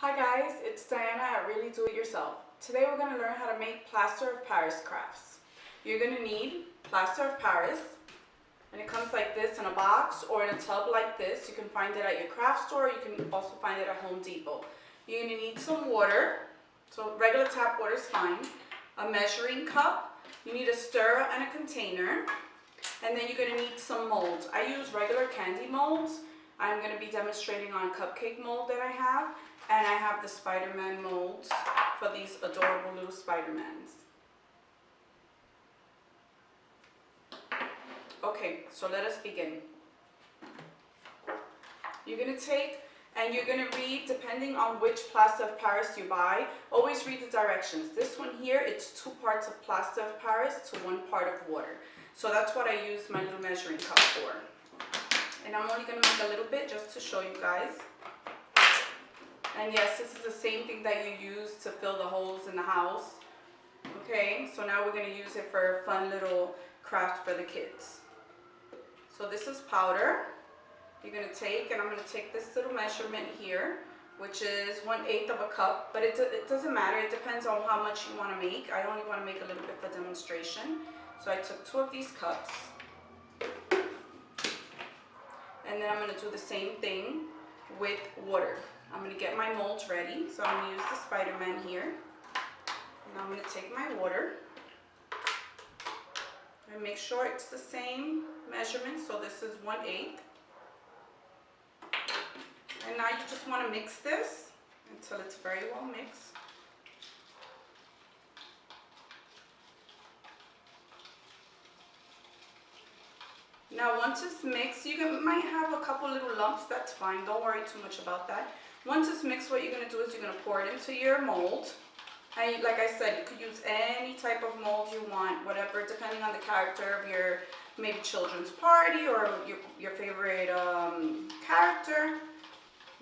Hi guys, it's Diana at Really Do It Yourself. Today we're going to learn how to make Plaster of Paris crafts. You're going to need Plaster of Paris, and it comes like this in a box or in a tub like this. You can find it at your craft store. You can also find it at Home Depot. You're going to need some water, so regular tap water is fine, a measuring cup, you need a stirrer and a container, and then you're going to need some molds. I use regular candy molds. I'm going to be demonstrating on a cupcake mold that I have. And I have the Spider-Man molds for these adorable little Spider-Mans. Okay, so let us begin. You're going to take and you're going to read, depending on which plaster of Paris you buy, always read the directions. This one here, it's 2 parts of plaster of Paris to 1 part of water. So that's what I use my little measuring cup for. And I'm only going to make a little bit just to show you guys. And yes, this is the same thing that you use to fill the holes in the house. Okay, so now we're going to use it for a fun little craft for the kids. So this is powder. You're going to take, and I'm going to take this little measurement here, which is 1/8 of a cup, but it doesn't matter. It depends on how much you want to make. I only want to make a little bit for demonstration. So I took 2 of these cups. And then I'm going to do the same thing with water. I'm going to get my molds ready. So I'm going to use the Spider-Man here. And I'm going to take my water. And make sure it's the same measurement. So this is 1/8. And now you just want to mix this until it's very well mixed. Now once it's mixed, might have a couple little lumps, that's fine, don't worry too much about that. Once it's mixed, what you're going to do is you're going to pour it into your mold. And like I said, you could use any type of mold you want, whatever, depending on the character of your maybe children's party or your favorite character.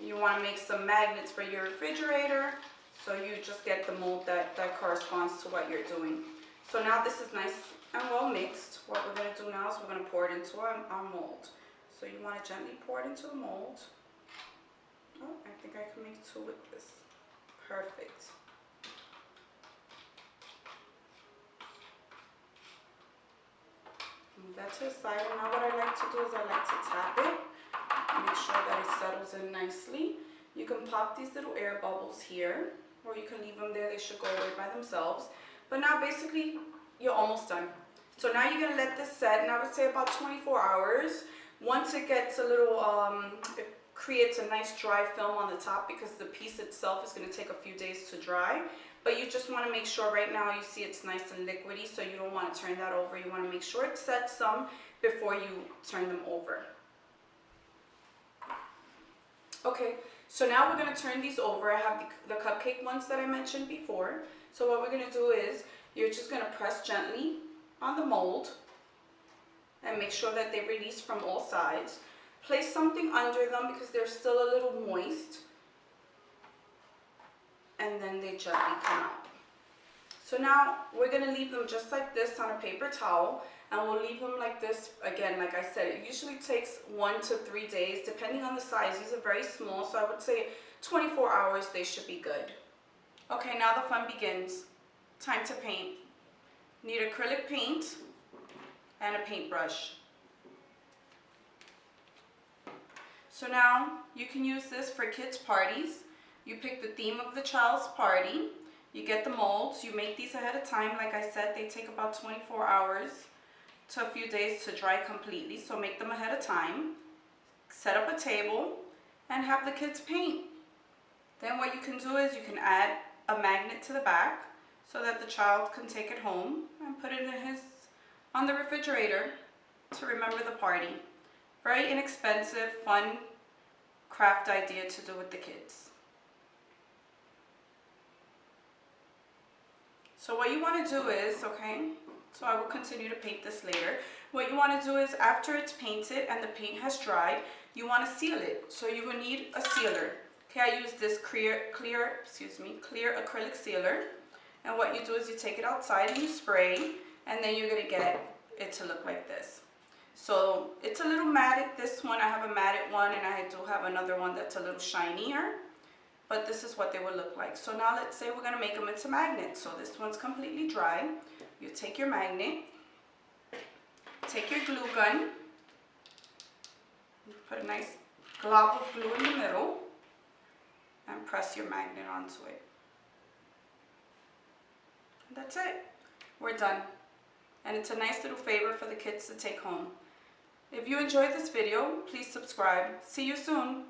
You want to make some magnets for your refrigerator, so you just get the mold that corresponds to what you're doing. So now this is nice and well mixed. What we're going to do now is we're going to pour it into our mold. So you want to gently pour it into the mold. Oh, I think I can make 2 with this. Perfect. Move that to the side. And now what I like to do is I like to tap it. Make sure that it settles in nicely. You can pop these little air bubbles here, or you can leave them there. They should go away by themselves. But now basically you're almost done. So now you're going to let this set, and I would say about 24 hours. Once it gets a little, it creates a nice dry film on the top, because the piece itself is going to take a few days to dry. But you just want to make sure right now you see it's nice and liquidy, so you don't want to turn that over. You want to make sure it sets some before you turn them over. Okay, so now we're going to turn these over. I have the cupcake ones that I mentioned before. So what we're going to do is you're just going to press gently on the mold and make sure that they release from all sides. Place something under them because they're still a little moist, and then they gently come out. So now we're going to leave them just like this on a paper towel, and we'll leave them like this. Again, like I said, it usually takes 1 to 3 days depending on the size. These are very small, so I would say 24 hours they should be good. Okay, now the fun begins. Time to paint. Need acrylic paint and a paintbrush. So now you can use this for kids' parties. You pick the theme of the child's party. You get the molds. You make these ahead of time. Like I said, they take about 24 hours to a few days to dry completely. So make them ahead of time. Set up a table and have the kids paint. Then what you can do is you can add a magnet to the back, so that the child can take it home and put it on the refrigerator to remember the party. Very inexpensive, fun craft idea to do with the kids. So what you want to do is, okay, so I will continue to paint this later. What you want to do is, after it's painted and the paint has dried, you want to seal it. So you will need a sealer. Okay, I use this clear acrylic sealer. And what you do is you take it outside and you spray, and then you're going to get it to look like this. So it's a little matted, this one. I have a matted one, and I do have another one that's a little shinier. but this is what they will look like. So now let's say we're going to make them into magnets. So this one's completely dry. You take your magnet, take your glue gun, put a nice glob of glue in the middle, and press your magnet onto it. And that's it. We're done. And it's a nice little favor for the kids to take home. If you enjoyed this video, please subscribe. See you soon.